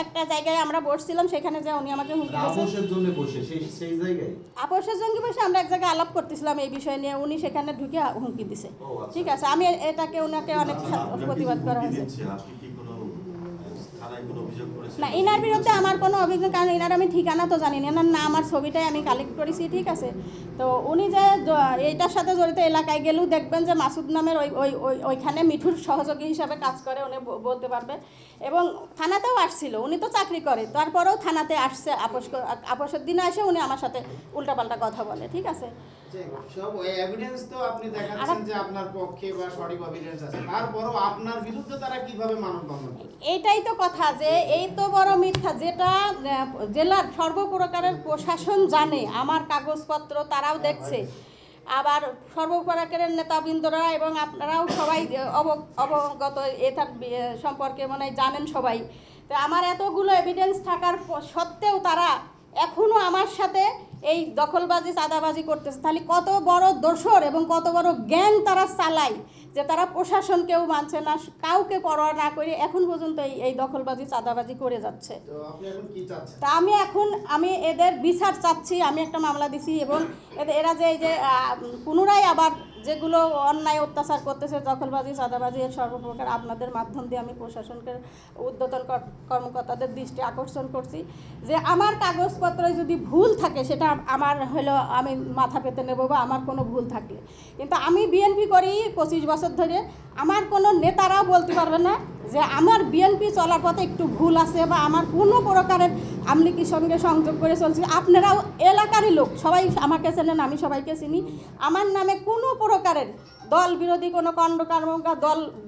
একটা জায়গায় আমরা বসছিলাম, সেখানে যে উনি আমাকে হুমকি দিয়েছেন। আপোষের জন্য বসে সেই জায়গায় আপোষের জন্য বসে আমরা এক জায়গায় আলাপ করতেছিলাম এই বিষয় নিয়ে, উনি সেখানে ঢুকে হুমকি দিছে। ঠিক আছে, আমি এটাকে ওনাকে অনেক প্রতিবাদ করা হয়েছে। না, ইনার বিরুদ্ধে আমার কোনো অভিযোগ, কারণ ইনার আমি ঠিকানা তো জানি না, এনার না আমার ছবিটাই আমি কালেক্ট করেছি। ঠিক আছে, তো উনি যে এইটার সাথে জড়িত, এলাকায় গেলেও দেখবেন যে মাসুদ নামের ওইখানে মিঠুর সহযোগী হিসাবে কাজ করে, উনি বলতে পারবে। এবং থানাতেও আসছিল, উনি তো চাকরি করে, তারপরেও থানাতে আসছে, আপোষের দিনে এসে উনি আমার সাথে উল্টাপাল্টা কথা বলে। ঠিক আছে, সব এভিডেন্স তো আপনি দেখাচ্ছেন যে আপনার পক্ষে বা সঠিক এভিডেন্স আছে, তারপরও আপনার বিরুদ্ধে তারা কিভাবে মানববন্ধন করে? এইটাই তো কথা, যে এই তো বড় মিথ্যা, যেটা জেলার সর্বপ্রকারের প্রশাসন জানে, আমার কাগজপত্র তারাও দেখছে, আবার সর্বপ্রকারের নেতাবৃন্দরা এবং আপনারাও সবাই অবগত এটার সম্পর্কে মানে জানেন সবাই। তো আমার এতগুলো এভিডেন্স থাকার সত্ত্বেও তারা এখনও আমার সাথে এই দখলবাজি চাঁদাবাজি করতেছে। তাহলে কত বড় দোসর এবং কত বড় গ্যাং তারা চালায়, যে তারা প্রশাসনকেও মানছে না, কাউকে পরোয়া না করে এখন পর্যন্ত এই দখলবাজি চাঁদাবাজি করে যাচ্ছে। তো আপনি এখন কি চাচ্ছেন? তা আমি এদের বিচার চাচ্ছি। আমি একটা মামলা দিছি, এবং এরা যে এই যে পুনরায় আবার যেগুলো অন্যায় অত্যাচার করতেছে, দখলবাজি চাঁদাবাজি, এর সর্বপ্রকার আপনাদের মাধ্যম দিয়ে আমি প্রশাসনকে ঊর্ধ্বতন কর্মকর্তাদের দৃষ্টি আকর্ষণ করছি, যে আমার কাগজপত্রে যদি ভুল থাকে সেটা আমার হলো আমি মাথা পেতে নেব, বা আমার কোনো ভুল থাকলে। কিন্তু আমি বিএনপি করি 25 বছর ধরে, আমার কোনো নেতারাও বলতে পারবে না যে আমার বিএনপি চলার পথে একটু ভুল আছে, বা আমার কোনো প্রকারের আমলিকির সঙ্গে সংযোগ করে চলছি। আপনারাও এলাকারই লোক, সবাই আমাকে চেনেন, আমি সবাইকে চিনি। আমার নামে কোনো প্রকারের দল বিরোধী কোনো কাণ্ডকর্ম,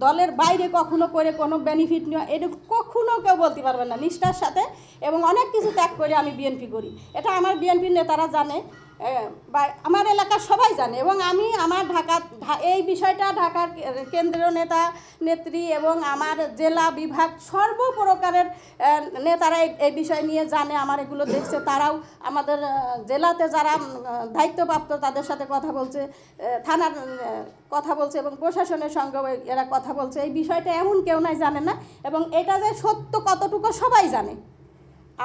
দলের বাইরে কখনো করে কোনো বেনিফিট নেওয়া, এটা কখনো কেউ বলতে পারবে না নিষ্ঠার সাথে। এবং অনেক কিছু ত্যাগ করে আমি বিএনপি করি, এটা আমার বিএনপির নেতারা জানে, বা আমার এলাকার সবাই জানে। এবং আমি আমার এই বিষয়টা ঢাকার কেন্দ্রীয় নেত্রী এবং আমার জেলা বিভাগ সর্বপ্রকারের নেতারা এই বিষয় নিয়ে জানে, আমার এগুলো দেখছে। তারাও আমাদের জেলাতে যারা দায়িত্বপ্রাপ্ত তাদের সাথে কথা বলছে, থানার কথা বলছে, এবং প্রশাসনের সঙ্গে এরা কথা বলছে। এই বিষয়টা এমন কেউ নাই জানে না, এবং এটা যে সত্য কতটুকু সবাই জানে।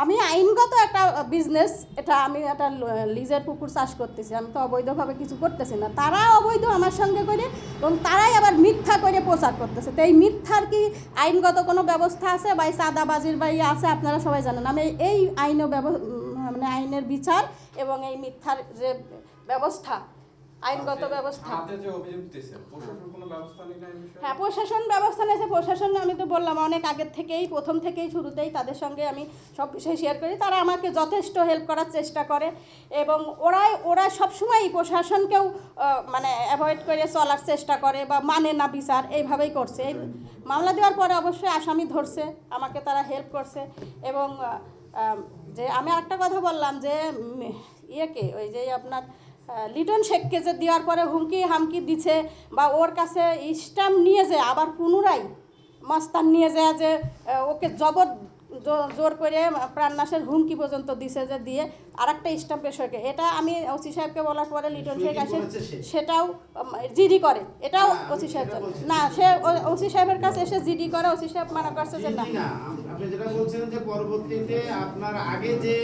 আমি আইনগত একটা বিজনেস, এটা আমি একটা লিজের পুকুর চাষ করতেছি, আমি তো অবৈধভাবে কিছু করতেছি না। তারা অবৈধ আমার সঙ্গে করে, এবং তারাই আবার মিথ্যা করে প্রচার করতেছে। তো এই মিথ্যার কি আইনগত কোনো ব্যবস্থা আছে, বা এই চাঁদাবাজির বা ইয়ে আছে, আপনারা সবাই জানেন। আমি এই মানে আইনের বিচার এবং এই মিথ্যার যে ব্যবস্থা, আইনগত ব্যবস্থা। হ্যাঁ, প্রশাসন ব্যবস্থা নিয়েছে। প্রশাসন আমি তো বললাম অনেক আগের থেকেই, প্রথম থেকেই, শুরুতেই তাদের সঙ্গে আমি সব বিষয় শেয়ার করি। তারা আমাকে যথেষ্ট হেল্প করার চেষ্টা করে, এবং ওরা সবসময়ই প্রশাসনকেও মানে অ্যাভয়েড করে চলার চেষ্টা করে, বা মানে না বিচার, এইভাবেই করছে। এই মামলা দেওয়ার পরে অবশ্যই আসামি ধরছে, আমাকে তারা হেল্প করছে। এবং যে আমি আরেকটা কথা বললাম, যে ইয়েকে ওই যে আপনার লিটন শেখকে যে দেওয়ার পরে হুমকি হামকি দিছে, বা ওর কাছে স্ট্যাম্প নিয়ে যায়, আবার পুনরায় মাস্তান নিয়ে যায়, যে ওকে জোর করে প্রাণনাশের হুমকি পর্যন্ত দিছে, যে দিয়ে আর একটা স্ট্যাম্প পেশ হয়ে। এটা আমি ওসি সাহেবকে বলার পরে লিটন শেখ আসে, সেটাও জিডি করে। এটাও ওসি সাহেব না, সে ওসি সাহেবের কাছে এসে জিডি করে, ওসি সাহেব মানা করছে যে না। আপনি যেটা বলছেন যে পরবর্তীতে আপনার আগে যে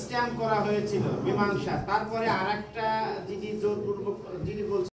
স্ট্যাম্প করা হয়েছিল মীমাংসা, তারপরে আরেকটা জিডি জোরপূর্বক জিডি বলছে